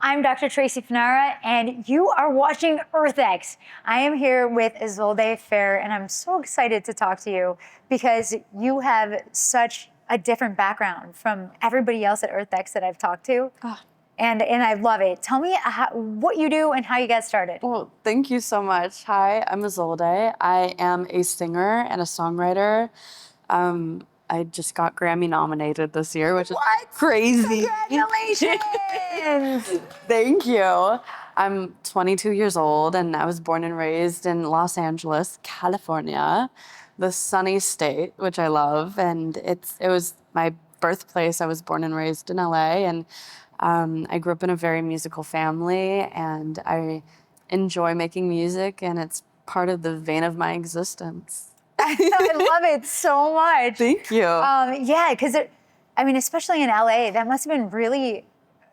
I'm Dr. Tracy Fanara, and you are watching EarthX. I am here with Isolde Fair, and I'm so excited to talk to you because you have such a different background from everybody else at EarthX that I've talked to. Oh. And I love it. Tell me what you do and how you got started. Well, thank you so much. Hi, I'm Isolde. I am a singer and a songwriter. I just got Grammy nominated this year, which is crazy. Congratulations! Thank you. I'm 22 years old and I was born and raised in Los Angeles, California, the sunny state, which I love. And it was my birthplace. I was born and raised in LA, and I grew up in a very musical family, and I enjoy making music, and it's part of the vein of my existence. I love it so much. Thank you. Yeah, because especially in LA, that must have been really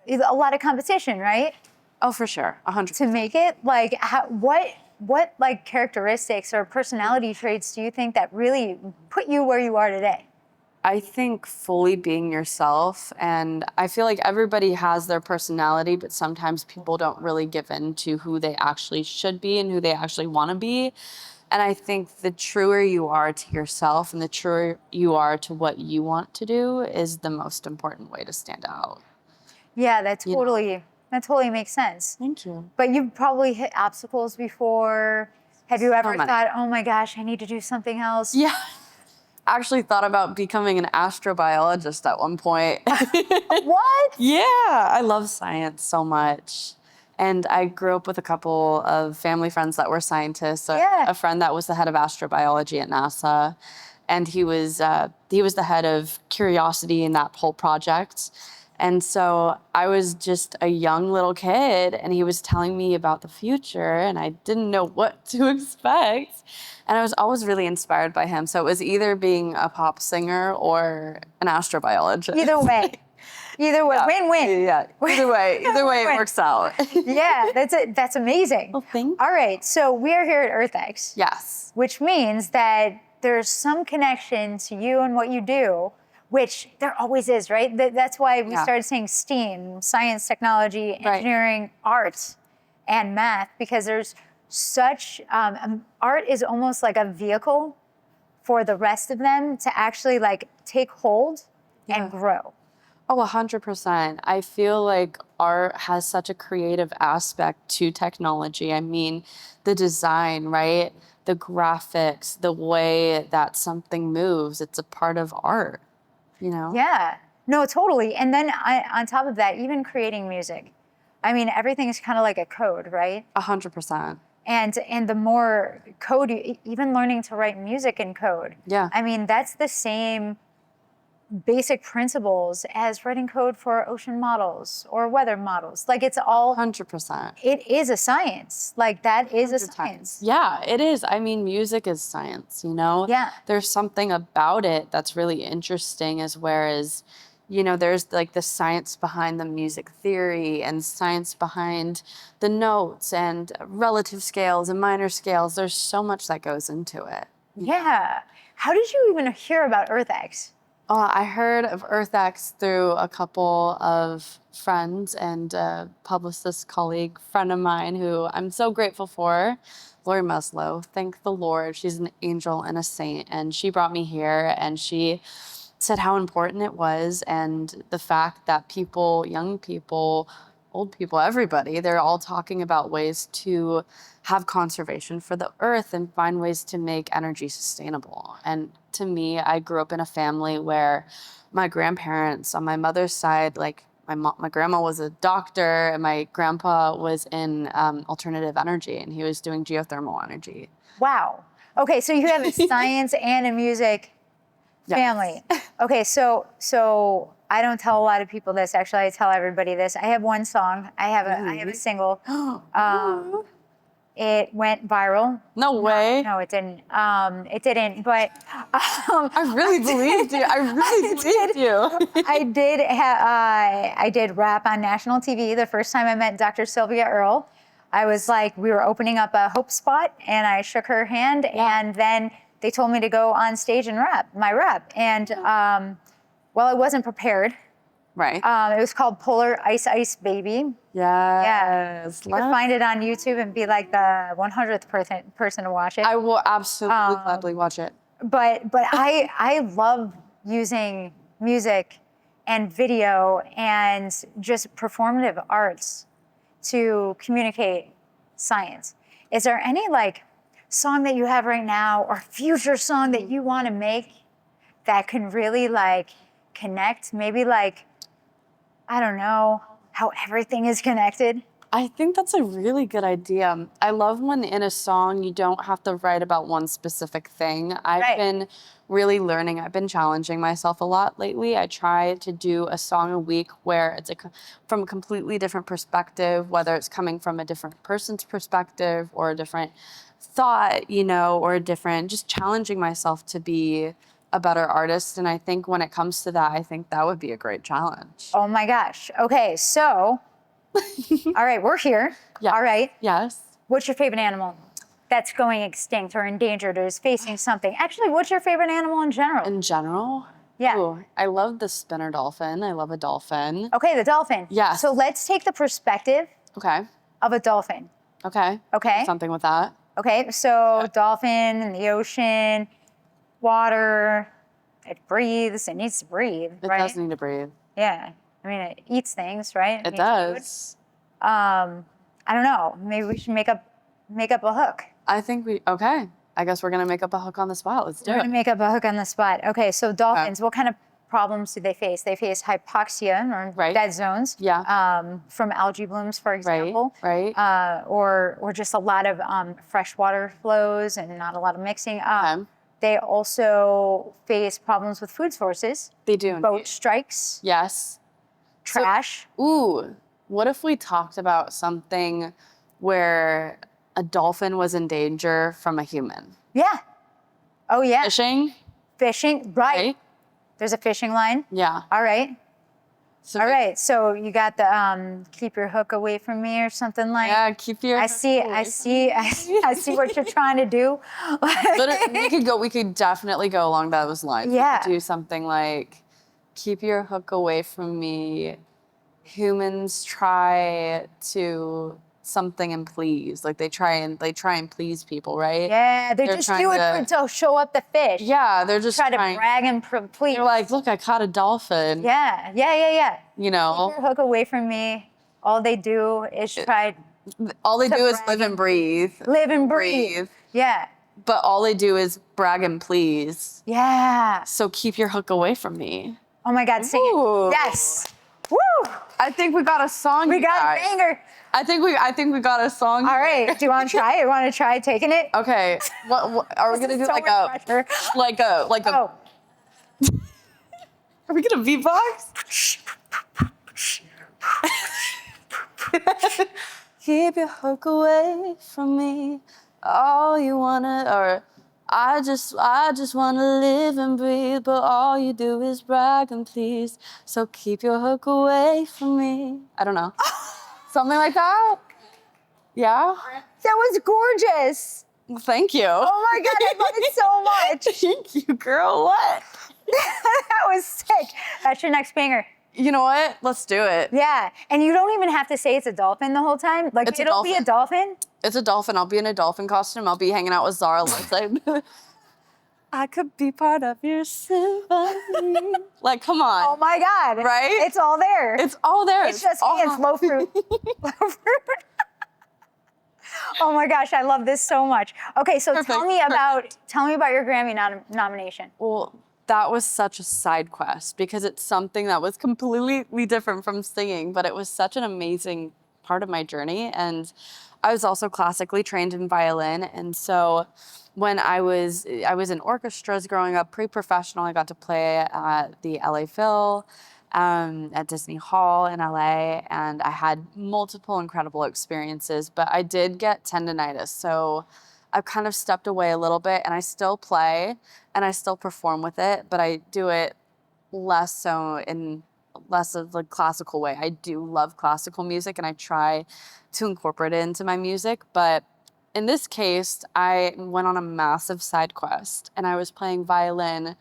a lot of competition, right? Oh, for sure, 100%. To make it, like, what like characteristics or personality traits do you think that really put you where you are today? I think fully being yourself, and I feel like everybody has their personality, but sometimes people don't really give in to who they actually should be and who they actually want to be. And I think the truer you are to yourself and the truer you are to what you want to do is the most important way to stand out. Yeah, that totally makes sense. Thank you. But you've probably hit obstacles before. Have you ever many. thought, oh my gosh, I need to do something else? Yeah. I actually thought about becoming an astrobiologist at one point. What? Yeah, I love science so much. And I grew up with a couple of family friends that were scientists. A friend that was the head of astrobiology at NASA, and he was the head of Curiosity in that whole project. And so I was just a young little kid, and he was telling me about the future, and I didn't know what to expect. And I was always really inspired by him. So it was either being a pop singer or an astrobiologist. Either way. Either way, Yeah. win-win. Yeah, either way it works out. Yeah, that's amazing. Well, thank you. All right, so we're here at EarthX. Yes. Which means that there's some connection to you and what you do, which there always is, right? That's why we started saying STEAM, science, technology, engineering, art, and math, because there's such, art is almost like a vehicle for the rest of them to actually like take hold and grow. Oh, 100%. I feel like art has such a creative aspect to technology. I mean, the design, right? The graphics, the way that something moves, it's a part of art, you know? Yeah, no, totally. And then on top of that, even creating music. I mean, everything is kind of like a code, right? 100%. And the more code, even learning to write music in code. Yeah. I mean, that's the same basic principles as writing code for ocean models or weather models. Like, it's all 100%. It is a science. Like, that is a science. Yeah, it is. I mean, music is science, you know? Yeah. There's something about it that's really interesting, whereas, you know, there's like the science behind the music theory and science behind the notes and relative scales and minor scales. There's so much that goes into it. Yeah. How did you even hear about EarthX? I heard of EarthX through a couple of friends and a publicist colleague friend of mine who I'm so grateful for, Lori Muslow. Thank the Lord. She's an angel and a saint. And she brought me here, and she said how important it was, and the fact that people, young people, old people, everybody, they're all talking about ways to have conservation for the earth and find ways to make energy sustainable. And to me, I grew up in a family where my grandparents on my mother's side, like my grandma was a doctor and my grandpa was in alternative energy, and he was doing geothermal energy. Wow. Okay, so you have a science and a music family. Okay, so I don't tell a lot of people this. Actually, I tell everybody this. I have one song. I have a single. It went viral. No way. No, it didn't. It didn't. But I really believed you. I really believed you. I did rap on national TV the first time I met Dr. Sylvia Earle. I was like, we were opening up a Hope spot, and I shook her hand, and then they told me to go on stage and rap. And well, I wasn't prepared. Right. It was called Polar Ice Ice Baby. Yes. You can find it on YouTube and be like the 100th person to watch it. I will absolutely gladly watch it. But I love using music and video and just performative arts to communicate science. Is there any like song that you have right now or future song that you want to make that can really like connect? Maybe like, I don't know, how everything is connected? I think that's a really good idea. I love when in a song you don't have to write about one specific thing. I've been really learning, I've been challenging myself a lot lately. I try to do a song a week where it's from a completely different perspective, whether it's coming from a different person's perspective or a different thought, you know, or a different, just challenging myself to be a better artist. And I think when it comes to that, I think that would be a great challenge. Oh my gosh. Okay, so, all right, we're here. Yeah. All right. Yes. What's your favorite animal that's going extinct or endangered or is facing something? Actually, what's your favorite animal in general? In general? Yeah. Ooh, I love the spinner dolphin. I love a dolphin. Okay, the dolphin. Yeah. So let's take the perspective Okay. of a dolphin. Okay. Okay. Something with that. Okay, so dolphin in the ocean, water, it breathes, it needs to breathe, It right? does need to breathe. Yeah. I mean, it eats things, right? It needs does. food. I don't know. Maybe we should make up a hook. I think okay. I guess we're going to make up a hook on the spot. Let's do We're it. gonna make up a hook on the spot. Okay, so dolphins, what kind of problems do they face? They face hypoxia or dead zones. Yeah. From algae blooms, for example. Right. Or just a lot of freshwater flows and not a lot of mixing. They also face problems with food sources. They do. Boat strikes. Yes. Trash. So, ooh, what if we talked about something where a dolphin was in danger from a human? Yeah. Oh, yeah. Fishing? Fishing. Right. There's a fishing line. Yeah. All right. So All right. So you got the keep your hook away from me or something like. Yeah, keep your. I see what you're trying to do. We could definitely go along those lines. Yeah. We could do something like, keep your hook away from me. Humans try to something and please. Like they try and please people, right? Yeah, they're just do it to show up the fish. Yeah, they're just try to brag and please. They're like, look, I caught a dolphin. Yeah. You know. Keep your hook away from me. All they do is try. All they do is live and breathe. Live and breathe. Yeah. But all they do is brag and please. Yeah. So keep your hook away from me. Oh my God, sing it. Yes. Woo! I think we got a song. We got a banger. I think we got a song. All right. Do you want to try it? Want to try taking it? Okay. What are we gonna do? So like a. Oh. Are we gonna beatbox? Keep your hook away from me. All you wanna, or I just wanna live and breathe, but all you do is brag and please. So keep your hook away from me. I don't know. Something like that? Yeah? That was gorgeous. Thank you. Oh my God, I love it so much. Thank you, girl. What? That was sick. That's your next banger. You know what? Let's do it. Yeah, and you don't even have to say it's a dolphin the whole time. Like, it'll be a dolphin. It's a dolphin. I'll be in a dolphin costume. I'll be hanging out with Zara Larsson. I could be part of your symphony. Like, come on. Oh my God. Right? It's all there. It's all there. It's just me. It's low fruit. Low fruit. Oh my gosh, I love this so much. Okay, so tell me about your Grammy nomination. Well, that was such a side quest because it's something that was completely different from singing, but it was such an amazing part of my journey. And I was also classically trained in violin. And so when I was in orchestras growing up, pre-professional, I got to play at the LA Phil, at Disney Hall in LA, and I had multiple incredible experiences, but I did get tendonitis. So I've kind of stepped away a little bit, and I still play and I still perform with it, but I do it less of the classical way. I do love classical music and I try to incorporate it into my music, but in this case, I went on a massive side quest and I was playing violin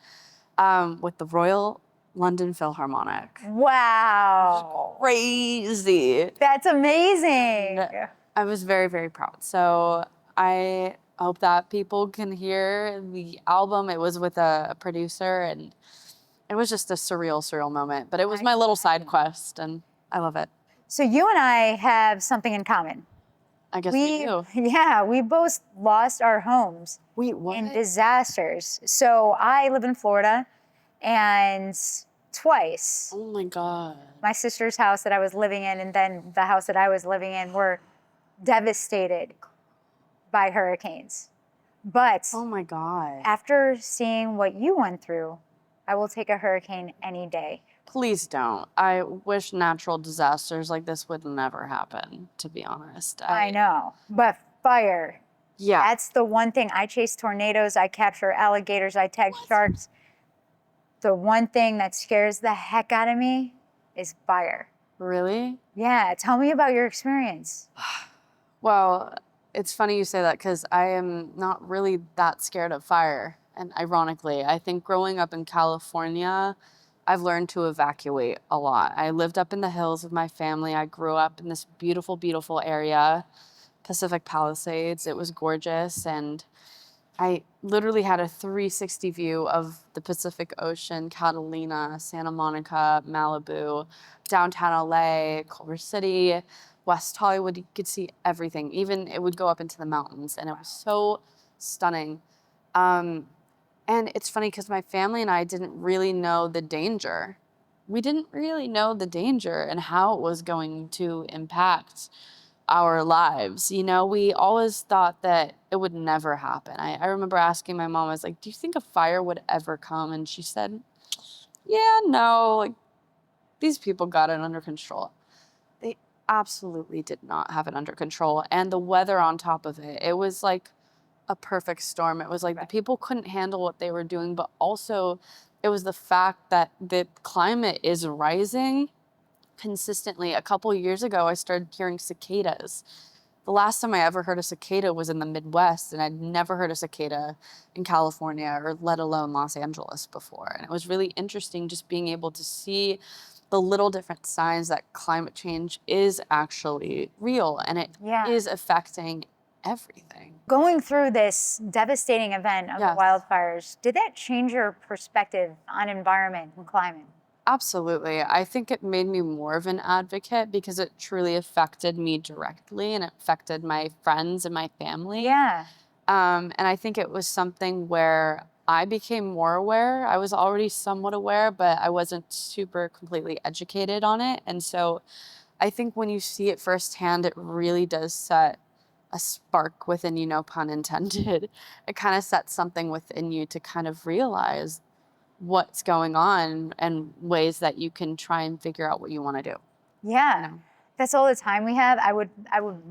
with the Royal London Philharmonic. Wow. Crazy. That's amazing. And I was very, very proud. So I hope that people can hear the album. It was with a producer, and it was just a surreal moment. But it was my little side quest, and I love it. So you and I have something in common. I guess we do. Yeah, we both lost our homes. Wait, what? In disasters. So I live in Florida, and twice Oh my God. my sister's house that I was living in and then the house that I was living in were devastated by hurricanes. But Oh my God. after seeing what you went through, I will take a hurricane any day. Please don't. I wish natural disasters like this would never happen, to be honest. I know, but fire. Yeah. That's the one thing. I chase tornadoes, I capture alligators, I tag sharks. The one thing that scares the heck out of me is fire. Really? Yeah, tell me about your experience. Well, it's funny you say that because I am not really that scared of fire. And ironically, I think growing up in California, I've learned to evacuate a lot. I lived up in the hills with my family. I grew up in this beautiful, beautiful area, Pacific Palisades. It was gorgeous. And I literally had a 360 view of the Pacific Ocean, Catalina, Santa Monica, Malibu, downtown LA, Culver City, West Hollywood. You could see everything. Even it would go up into the mountains, and it was so stunning. And it's funny because my family and I didn't really know the danger. We didn't really know the danger and how it was going to impact our lives. You know, we always thought that it would never happen. I remember asking my mom, I was like, do you think a fire would ever come? And she said, yeah, no, like these people got it under control. They absolutely did not have it under control. And the weather on top of it, it was like a perfect storm. It was like the people couldn't handle what they were doing, but also it was the fact that the climate is rising consistently. A couple years ago, I started hearing cicadas. The last time I ever heard a cicada was in the Midwest, and I'd never heard a cicada in California or let alone Los Angeles before. And it was really interesting just being able to see the little different signs that climate change is actually real and it is affecting everything. Going through this devastating event of the wildfires, did that change your perspective on environment and climate? Absolutely. I think it made me more of an advocate because it truly affected me directly and it affected my friends and my family. Yeah. And I think it was something where I became more aware. I was already somewhat aware, but I wasn't super completely educated on it. And so I think when you see it firsthand, it really does set a spark within you, no pun intended. It kind of sets something within you to kind of realize what's going on and ways that you can try and figure out what you want to do. Yeah. You know? That's all the time we have. I would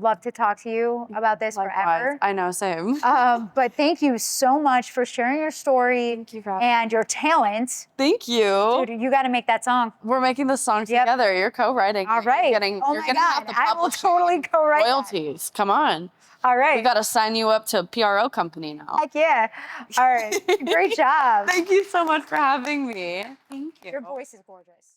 love to talk to you about this forever. I know, same. But thank you so much for sharing your story. Thank you for and your talent. Thank you. Dude, you got to make that song. We're making the song together. You're co-writing. All right. You're getting God. I will totally co-write royalties. Come on. All right. We got to sign you up to a PRO company now. Heck yeah. All right. Great job. Thank you so much for having me. Thank you. Your voice is gorgeous.